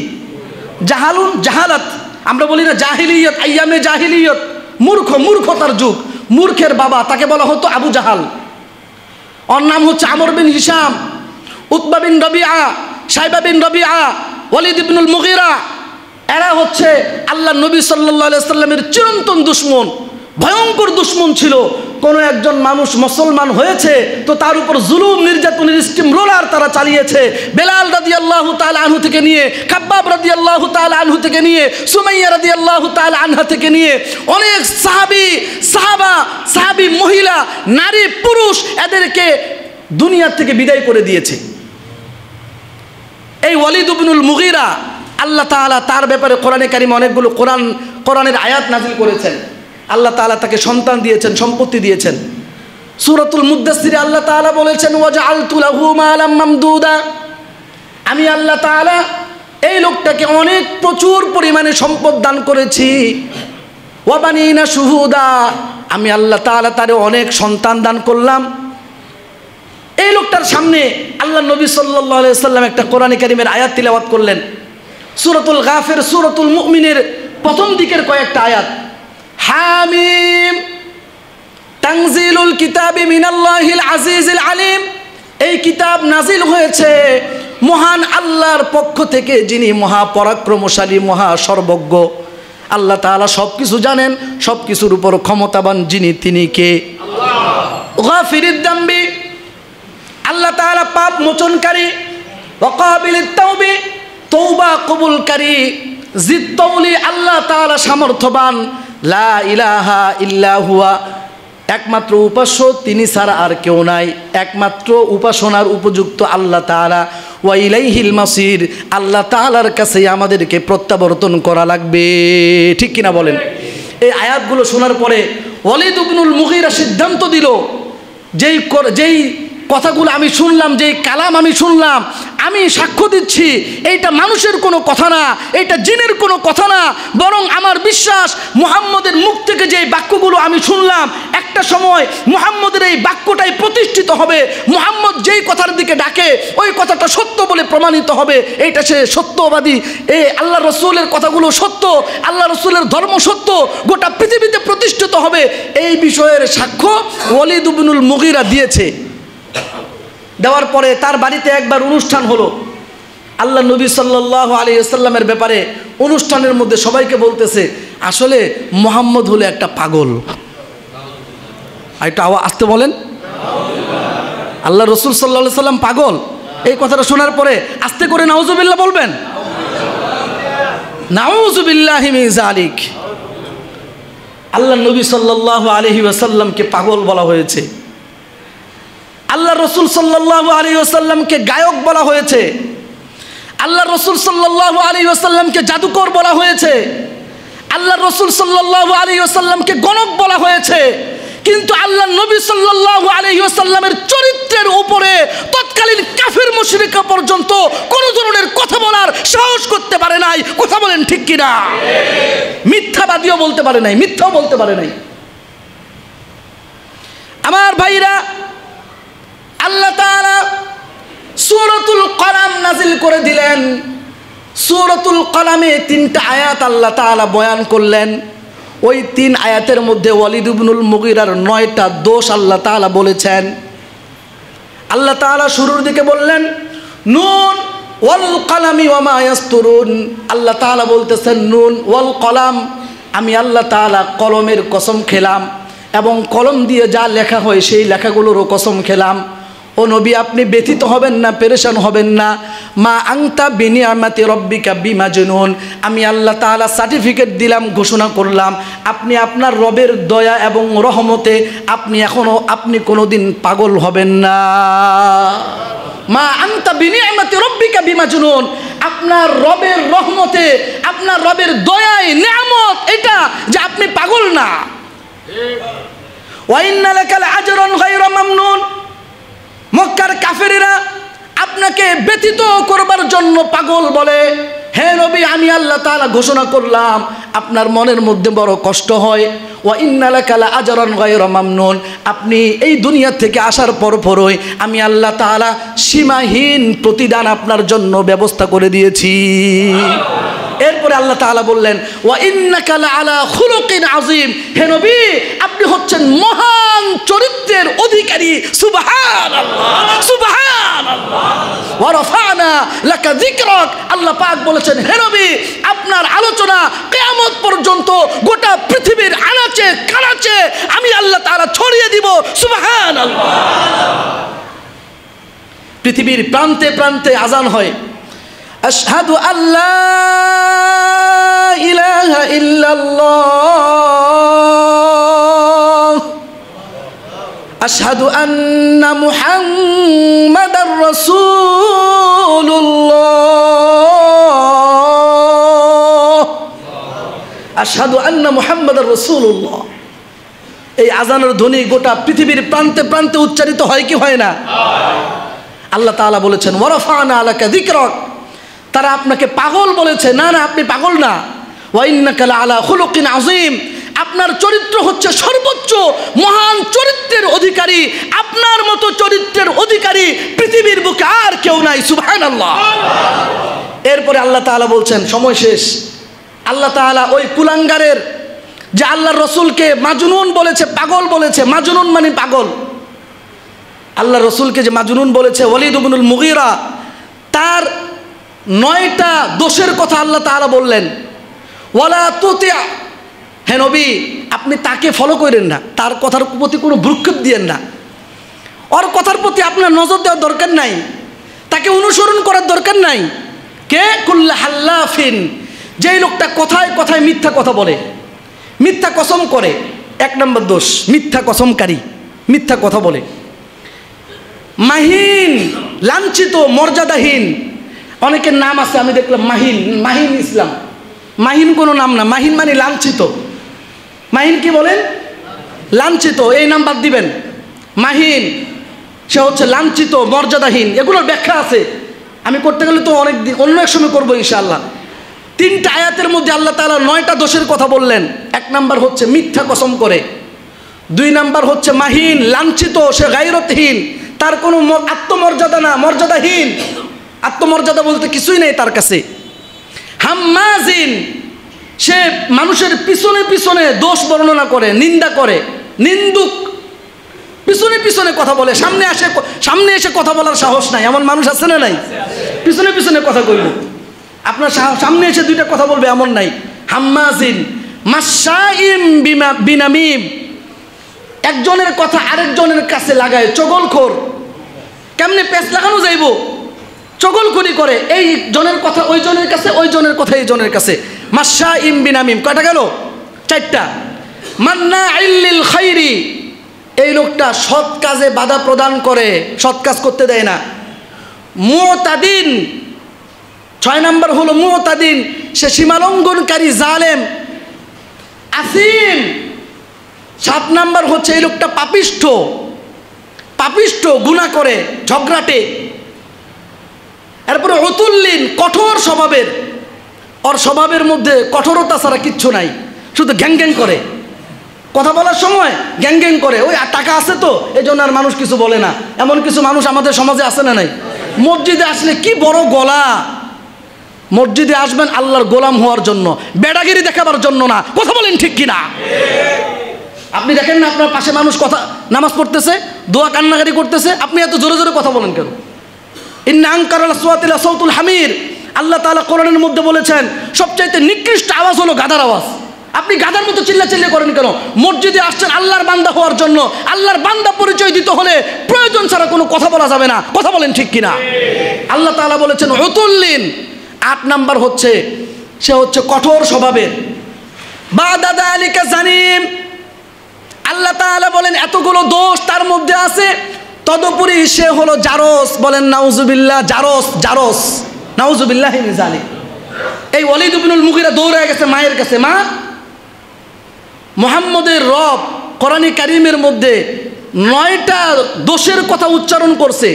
জাহালুন, জাহালাত। আমরা বলি না জাহিলিয়ত, আইয়ামে জাহিলিয়ত, মূর্খতার যুগ, মূর্খের বাবা, তাকে বলা হতো আবু জাহাল। ওর নাম হচ্ছে আমর বিন হিশাম, উতবা বিন রবিআ, সাইবা বিন রবিআ, ওয়ালিদ ইবনুল মুগীরা। এরা হচ্ছে আল্লাহ নবী সাল্লাল্লাহু আলাইহি সাল্লামের চিরন্তন দুশমন, ভয়ঙ্কর দুশমন ছিল। কোনো একজন মানুষ মুসলমান হয়েছে তো তার উপর জুলুম নির্যাতনের স্টিম রোলার তারা চালিয়েছে। বেলাল রাদিয়াল্লাহু তাআলা আনহু থেকে নিয়ে, খাব্বাব রাদিয়াল্লাহু তাআলা আনহু থেকে নিয়ে, সুমাইয়া রাদিয়াল্লাহু তাআলা আনহা থেকে নিয়ে অনেক সাহাবী মহিলা, নারী, পুরুষ এদেরকে দুনিয়া থেকে বিদায় করে দিয়েছে। এই ওয়ালিদ ইবনুল মুগীরা আল্লাহ তাআলা তার ব্যাপারে কোরআনে কারিমে অনেকগুলো কোরআনের আয়াত নাযিল করেছেন। আল্লাহ তাআলা তাকে সন্তান দিয়েছেন, সম্পত্তি দিয়েছেন। সূরাতুল মুদ্দাসসিরে আল্লাহ তাআলা বলেছেন ওয়াজআলতু লাহু মালাম মামদুদা, আমি আল্লাহ তাআলা এই লোকটাকে অনেক প্রচুর পরিমাণে সম্পদ দান করেছি। ওয়া বানিনা শুহুদা, আমি আল্লাহ তাআলা তারে অনেক সন্তান দান করলাম। এই লোকটার সামনে আল্লাহ নবী সাল্লাল্লাহু আলাইহি সাল্লাম একটা কোরআনে কারিমের আয়াত তিলাওয়াত করলেন। সূরাতুল গাফির, সূরাতুল মুমিনের প্রথম দিকের কয়েকটা আয়াত। হামিম তানজিলুল কিতাবি মিনাল্লাহিল আজিজিল আলিম, এই কিতাব নাজিল হয়েছে মহান আল্লাহর পক্ষ থেকে, যিনি মহাপরাক্রমশালী, মহা সর্বজ্ঞ। আল্লাহ তাআলা সব কিছু জানেন, সব কিছুর উপর ক্ষমতাবান যিনি, তিনি কে? আল্লাহ। গাফিরিদ যামবি, আল্লাহ তাআলা পাপ মোচনকারী। ওয়া কাবিলিত তাওবি, তওবা কবুলকারী। জিত তওলি, আল্লাহ তাআলা সামর্থ্যবান। লা ইলাহা ইল্লা হুয়া, একমাত্র উপাস্য তিনি ছাড়া আর কেউ নাই, একমাত্র উপাসনার উপযুক্ত আল্লাহ তাআলা। ওয়া ইলাইহিল মাসির, আল্লাহ তাআলার কাছে আমাদেরকে প্রত্যাবর্তন করা লাগবে। ঠিক কিনা বলেন? এই আয়াতগুলো শোনার পরে ওয়ালিদ ইবনুল মুগীরা সিদ্ধান্ত দিল, যেই কথাগুলো আমি শুনলাম, যেই কালাম আমি শুনলাম, আমি সাক্ষ্য দিচ্ছি এইটা মানুষের কোনো কথা না, এইটা জিনের কোনো কথা না, বরং আমার বিশ্বাস মুহাম্মদের মুখ থেকে যে বাক্যগুলো আমি শুনলাম, একটা সময় মুহাম্মদের এই বাক্যটাই প্রতিষ্ঠিত হবে। মুহাম্মদ যেই কথার দিকে ডাকে ওই কথাটা সত্য বলে প্রমাণিত হবে। এইটা সে সত্যবাদী, এই আল্লাহ রসুলের কথাগুলো সত্য, আল্লাহ রসুলের ধর্ম সত্য, গোটা পৃথিবীতে প্রতিষ্ঠিত হবে। এই বিষয়ের সাক্ষ্য ওয়ালিদ ইবনুল মুগীরা দিয়েছে। দেওয়ার পরে তার বাড়িতে একবার অনুষ্ঠান হলো। আল্লাহ নবী সাল্লাল্লাহু আলাইহি ওয়াসাল্লামের ব্যাপারে অনুষ্ঠানের মধ্যে সবাইকে বলতেছে, আসলে মুহাম্মদ হলো একটা পাগল। একটু আসতে বলেন, আল্লাহ রসুল সাল্লাল্লাহু আলাইহি ওয়াসাল্লাম পাগল। এই কথাটা শোনার পরে আস্তে করে নাউজুবিল্লাহ বলবেন, নাউজুবিল্লাহি মিন যালিক। আল্লাহ নবী সাল্লাল্লাহু আলাইহি ওয়াসাল্লামকে পাগল বলা হয়েছে, আল্লাহ রসুল সাল্লাল্লাহু আলাইহি ওয়াসাল্লামকে গায়ক বলা হয়েছে, আল্লাহ রসুল সাল্লাল্লাহু আলাইহি ওয়াসাল্লামকে জাদুকর বলা হয়েছে, আল্লাহ রসুল সাল্লাল্লাহু আলাইহি ওয়াসাল্লামকে গণক বলা হয়েছে। কিন্তু আল্লাহ নবী সাল্লাল্লাহু আলাইহি ওয়াসাল্লামের চরিত্রের উপরে তৎকালীন কাফির মুশরিকরা পর্যন্ত কোনো ধরনের কথা বলার সাহস করতে পারে নাই। কথা বলেন ঠিক কিনা? মিথ্যাবাদীও বলতে পারে নাই, মিথ্যাও বলতে পারে নাই। আমার ভাইরা, নাজিল করে দিলেন। সূরাতুল কলামে 3টা আয়াত আল্লাহ তাআলা বয়ান করলেন। ওই 3 আয়াতের মধ্যে ওয়ালিদ ইবনুল মুগীরার 9টা দোষ আল্লাহ তাআলা বলেছেন। আল্লাহ তাআলা শুরুর দিকে বললেন নুন ওয়াল কলামি ওয়া মা ইয়াসতুরুন। আল্লাহ তাআলা বলতেছেন নুন ওয়াল কলাম, আমি আল্লাহ তাআলা কলমের কসম খেলাম এবং কলম দিয়ে যা লেখা হয় সেই লেখাগুলোরও কসম খেলাম। ও নবী, আপনি ব্যথিত হবেন না, পেরেশান হবেন না। মা আংতা বিনিয়ামাতি রব্বিকা বিমাজনুন, আমি আল্লাহ তাআলা সার্টিফিকেট দিলাম, ঘোষণা করলাম আপনি আপনার রবের দয়া এবং রহমতে আপনি কোনোদিন পাগল হবেন না। মা আংতা বিনিয়ামাতি রব্বিকা বিমাজনুন, আপনার রবের রহমতে, আপনার রবের দয়ায় নিয়ামত এটা যে আপনি পাগল না। ওয়া ইন্না লাকা লাআজরান গায়রা মামনুন, মক্কার কাফেরেরা আপনাকে ব্যতীত করবার জন্য পাগল বলে। হে নবী, আমি আল্লাহ তাআলা ঘোষণা করলাম আপনার মনের মধ্যে বড় কষ্ট হয়। ওয়া ইন্না লাকা লাআজরান গায়রা মামনুন, আপনি এই দুনিয়া থেকে আসার পরই আমি আল্লাহ তাআলা সীমাহীন প্রতিদান আপনার জন্য ব্যবস্থা করে দিয়েছি। এরপরে আল্লাহ তাআলা বললেন ওয়া ইন্নাকা লাআলা খুলুকিন আযীম, হে নবী আপনি হচ্ছেন মহান চরিত্রের অধিকারী। সুবহানাল্লাহ সুবহানাল্লাহ। ওয়া রাফা'না লাকা যিকরাক, আল্লাহ পাক বলেছেন হে নবী আপনার আলোচনা কিয়ামত পর্যন্ত গোটা পৃথিবীর আনাচে কানাচে আমি আল্লাহ তাআলা ছড়িয়ে দিব। সুবহানাল্লাহ। পৃথিবীর প্রান্তে প্রান্তে আযান হয়, আশহাদু আল্লা ইলাহা ইল্লাল্লাহ, আশহাদু আন্না মুহাম্মাদার রাসূলুল্লাহ, আশহাদু আন্না মুহাম্মাদার রাসূলুল্লাহ। এই আযানের ধ্বনি গোটা পৃথিবীর প্রান্তে প্রান্তে উচ্চারিত হয় কি হয় না? আল্লাহ তাআলা বলেছেন ওয়া রাফা'না লাকা যিকরাক, তারা আপনাকে পাগল বলেছে। না না, আপনি পাগল না। ওয়া ইন্নাকা লাআলা খুলুকিন আযীম, আপনার চরিত্র হচ্ছে সর্বোচ্চ মহান চরিত্রের অধিকারী। আপনার মতো চরিত্রের অধিকারী পৃথিবীর বুকে আর কেউ নাই। সুবহানাল্লাহ। এরপরে আল্লাহ তাআলা বলছেন সময় শেষ। আল্লাহ তাআলা ওই কুলাঙ্গারের যে আল্লাহর রসুলকে মাজনুন বলেছে, পাগল বলেছে, মাজনুন মানে পাগল, আল্লাহ রসুলকে যে মাজনুন বলেছে ওয়ালিদ ইবনুল মুগীরা, তার 9টা দোষের কথা আল্লাহ তাআলা বললেন। ওয়ালা তুতি', হে নবী আপনি তাকে ফলো করেন না, তার কথার প্রতি কোনো ভ্রুক্ষেপ দিয়েন না, ওর কথার প্রতি আপনার নজর দেওয়ার দরকার নাই, তাকে অনুসরণ করার দরকার নাই। কে? কুল্লা হাল্লাফিন, যেই লোকটা কথায় কথায় মিথ্যা কথা বলে, মিথ্যা কসম করে। 1 নম্বর দোষ মিথ্যা কসমকারী, মিথ্যা কথা বলে। মাহিন, লাঞ্ছিত, মর্যাদাহীন। অনেকের নাম আছে, আমি দেখলাম মাহিন, মাহিন ইসলাম। মাহিন কোনো নাম না, মাহিন মানে লাঞ্ছিত। মাহিন কি বলেন? লাঞ্ছিত। এই নাম বাদ দিবেন। মাহিন সে হচ্ছে লাঞ্ছিত, মর্যাদাহীন। এগুলোর ব্যাখ্যা আছে, আমি করতে গেলে তো অনেক দিন, অন্য এক সময় করবো ইনশাআল্লাহ। 3টা আয়াতের মধ্যে আল্লাহ তাআলা 9টা দোষের কথা বললেন। 1 নাম্বার হচ্ছে মিথ্যা কসম করে, 2 নাম্বার হচ্ছে মাহিন, লাঞ্ছিত, সে গায়রতহীন, তার কোনো আত্মমর্যাদা না, মর্যাদাহীন, আত্মমর্যাদা বলতে কিছুই নেই তার কাছে। হাম্মাজিন, সে মানুষের পিছনে পিছনে দোষ বর্ণনা করে, নিন্দা করে, নিন্দুক, পিছনে পিছনে কথা বলে, সামনে এসে কথা বলার সাহস নাই। এমন মানুষ আছে না নাই? পিছনে পিছনে কথা কইব, আপনার সামনে এসে 2টা কথা বলবে এমন নাই। হাম্মাজিন মাশাইম বিনামিম, একজনের কথা আরেকজনের কাছে লাগায়, চগলখোর। কেমনে পেঁচ লাগানো যাইব? চগলখড়ি করে, এই জনের কথা ওই জনের কাছে, ওই জনের কথা এই জনের কাছে। মাশাইম বিনামিম, কয়টা গেল? 4টা। মান্নাইল লিল খাইরি, এই লোকটা সৎ কাজে বাধা প্রদান করে, সৎ কাজ করতে দেয় না। মুতাদিন, 6 নাম্বার হলো মুতাদিন, সে সীমালঙ্ঘনকারী, জালেম, আসিম। 7 নাম্বার হচ্ছে এই লোকটা পাপিষ্ঠ, পাপিষ্ঠ, গুনাহ করে, ঝগড়াটে। এরপরে উতুল্লিন, কঠোর স্বভাবের, ওর স্বভাবের মধ্যে কঠোরতা ছাড়া কিচ্ছু নাই, শুধু গ্যাং গ্যাং করে, কথা বলার সময় গ্যাং গ্যাং করে। ওই টাকা আছে তো এই জন্য আর মানুষ কিছু বলে না। এমন কিছু মানুষ আমাদের সমাজে আছে না নাই? মসজিদে আসলে কি বড় গলা। মসজিদে আসবেন আল্লাহর গোলাম হওয়ার জন্য, বেড়াগিরি দেখাবার জন্য না। কথা বলেন ঠিক কিনা? আপনি দেখেন না আপনার পাশে মানুষ কথা নামাজ পড়তেছে, দোয়া কান্নাকারি করতেছে, আপনি এত জোরে জোরে কথা বলেন কেন? ইন্না আনকারাল আসওয়াতি লাসাউতুল হামির। আল্লাহ তাআলা কোরআনের মধ্যে বলেছেন সবচাইতে নিকৃষ্ট আওয়াজ হলো গাধার আওয়াজ। আপনি গাধার মতো চিল্লাচিল্লি করেন কেন? মসজিদে আসছেন আল্লাহর বান্দা হওয়ার জন্য। আল্লাহর বান্দা পরিচয় দিতে হলে প্রয়োজন ছাড়া কোনো কথা বলা যাবে না। কথা বলেন ঠিক কিনা? আল্লাহ তাআলা বলেছেন উতুল্লিন। 8 নাম্বার হচ্ছে সে হচ্ছে কঠোর স্বভাবের। বাদা যালিকা জানিম। আল্লাহ তাআলা বলেন এতগুলো দোষ তার মধ্যে আছে, তদুপরি সে হলো জারস। বলেন নাউজুবিল্লাহ। জারস, জারস, নাউজুবিল্লাহি মিন যালিক। এই ওয়ালিদ ইবনুল মুগীরা দৌড়ে গেছে মায়ের কাছে, মা, মুহাম্মদের রব কোরআনে কারীমের মধ্যে 9টা দোষের কথা উচ্চারণ করছে,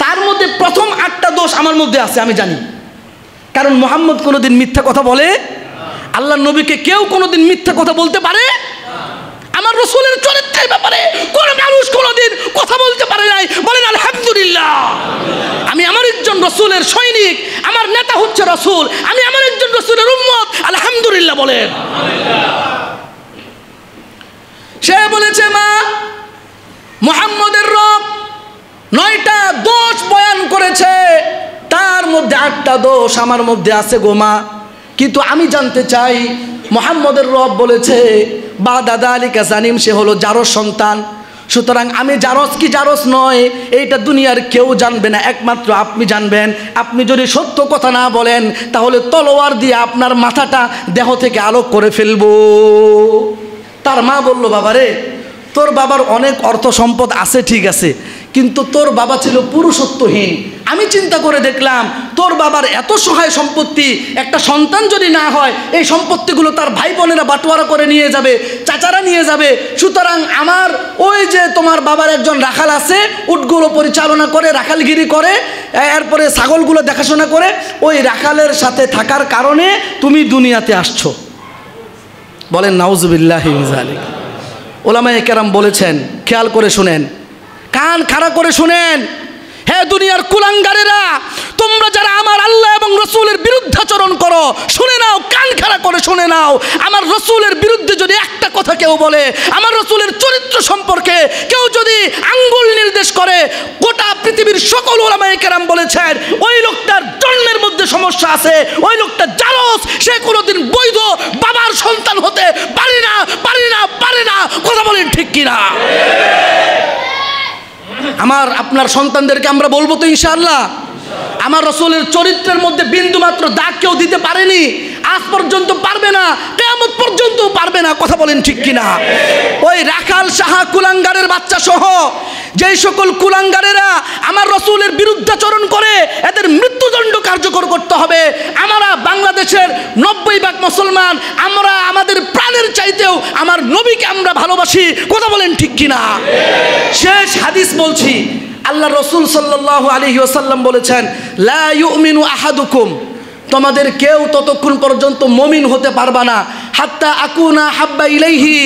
তার মধ্যে প্রথম 8টা দোষ আমার মধ্যে আছে, আমি জানি। কারণ মুহাম্মদ কোনোদিন মিথ্যা কথা বলে, আল্লাহর নবীকে কেউ কোনোদিন মিথ্যা কথা বলতে পারে। আমার রাসূলের চরিত্রের ব্যাপারে কোন মানুষ কোনোদিন কথা বলতে পারে নাই। বলেন আলহামদুলিল্লাহ। আমি আমার একজন রাসূলের সৈনিক, আমার নেতা হচ্ছে রাসূল, আমি আমার একজন রাসূলের উম্মত। আলহামদুলিল্লাহ বলেন। সে বলেছে মা, মুহাম্মদের রব 9টা দোষ বয়ান করেছে, তার মধ্যে 8টা দোষ আমার মধ্যে আছে গো মা। কিন্তু আমি জানতে চাই, মুহাম্মদের রব বলেছে বাদা যালিকা জানিম, সে হলো জারস সন্তান। সুতরাং আমি জারস কি জারস নয় এইটা দুনিয়ার কেউ জানবে না, একমাত্র আপনি জানবেন। আপনি যদি সত্য কথা না বলেন তাহলে তলোয়ার দিয়ে আপনার মাথাটা দেহ থেকে আলোক করে ফেলবো। তার মা বলল, বাবারে, তোর বাবার অনেক অর্থ সম্পদ আছে ঠিক আছে, কিন্তু তোর বাবা ছিল পুরুষত্বহীন। আমি চিন্তা করে দেখলাম তোর বাবার এত সহায় সম্পত্তি, একটা সন্তান যদি না হয় এই সম্পত্তিগুলো তার ভাই বোনেরা বাটোয়ারা করে নিয়ে যাবে, চাচারা নিয়ে যাবে। সুতরাং আমার ওই যে তোমার বাবার একজন রাখাল আছে, উটগুলো পরিচালনা করে, রাখালগিরি করে, এরপরে ছাগলগুলো দেখাশোনা করে, ওই রাখালের সাথে থাকার কারণে তুমি দুনিয়াতে আসছো। বলেন নাউজুবিল্লাহি মিন যালিক। ওলামায়ে কেরাম বলেছেন, খেয়াল করে শুনেন, কান খাড়া করে শুনেন, হে দুনিয়ার কুলাঙ্গারেরা, তোমরা যারা আমার আল্লাহ এবং রাসূলের বিরুদ্ধাচরণ করো, শুনে নাও, কান খাড়া করে শুনে নাও। আমার রাসূলের বিরুদ্ধে যদি একটা কথা কেউ বলে, আমার রাসূলের চরিত্র সম্পর্কে কেউ যদি আঙ্গুল নির্দেশ করে, গোটা পৃথিবীর সকল ওলামায়ে কেরাম বলেছেন ওই লোকটার জন্মের মধ্যে সমস্যা আছে, ওই লোকটা জারস, সে কোনোদিন বৈধ বাবার সন্তান হতে পারে না, পারে না, পারে না। কথা বলেন ঠিক কিনা? আমার আপনার সন্তানদেরকে আমরা বলবো তো ইনশাআল্লাহ, আমার রাসূলের চরিত্রের মধ্যে বিন্দু মাত্র দাগ কেউ দিতে পারেনি, আজ পর্যন্ত পারবে না, কিয়ামত পর্যন্ত পারবে না। কথা বলেন ঠিক কিনা? ওই রাখাল সাহা কুলাঙ্গারের বাচ্চা সহ যেই সকল কুলাঙ্গারেরা আমার রাসূলের বিরুদ্ধাচরণ করে, এদের মৃত্যুদণ্ড কার্যকর করতে হবে। আমরা বাংলাদেশের 90% মুসলমান, আমরা আমাদের প্রাণের চাইতেও আমার নবীকে আমরা ভালোবাসি। কথা বলেন ঠিক কিনা? শেষ হাদিস বলছি, আল্লাহ রাসূল সাল্লাল্লাহু আলাইহি ওয়াসাল্লাম বলেছেন, লা ইউমিনু আহাদুকুম, তোমাদের কেউ ততক্ষণ পর্যন্ত মুমিন হতে পারবা না, হাত্তা আকুনা হাব্বা ইলাইহি,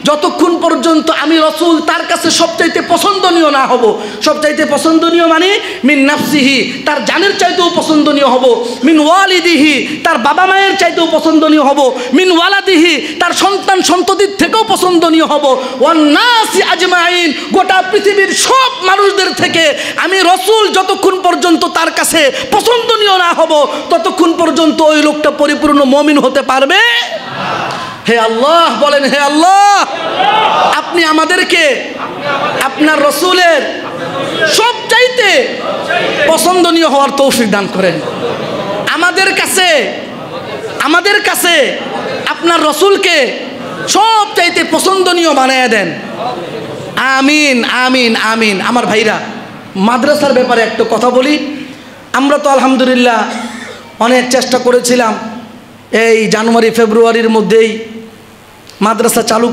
যতক্ষণ পর্যন্ত আমি রাসূল তার কাছে সবচাইতে পছন্দনীয় না হব। সবচাইতে পছন্দনীয় মানে মিন নাফসিহি, তার জানের চাইতেও পছন্দনীয় হব, মিন ওয়ালিদিহি, তার বাবা মায়ের চাইতেও পছন্দনীয় হব, মিন ওয়ালাদিহি, তার সন্তান সন্ততির থেকেও পছন্দনীয় হব, ওয়ান নাসি আজমাইন, গোটা পৃথিবীর সব মানুষদের থেকে আমি রাসূল যতক্ষণ পর্যন্ত তার কাছে পছন্দনীয় না হব ততক্ষণ পর্যন্ত ওই লোকটা পরিপূর্ণ মুমিন হতে পারবে। হে আল্লাহ, বলেন হে আল্লাহ, আপনি আমাদেরকে আপনার রাসূলের সবচাইতে পছন্দনীয় হওয়ার তৌফিক দান করেন। আমাদের কাছে আপনার রাসূলকে সবচাইতে পছন্দনীয় বানিয়ে দেন। আমিন, আমিন, আমিন। আমার ভাইরা, মাদ্রাসার ব্যাপারে একটা কথা বলি। আমরা তো আলহামদুলিল্লাহ অনেক চেষ্টা করেছিলাম এই জানুয়ারি ফেব্রুয়ারির মধ্যেই মাদ্রাসা চালু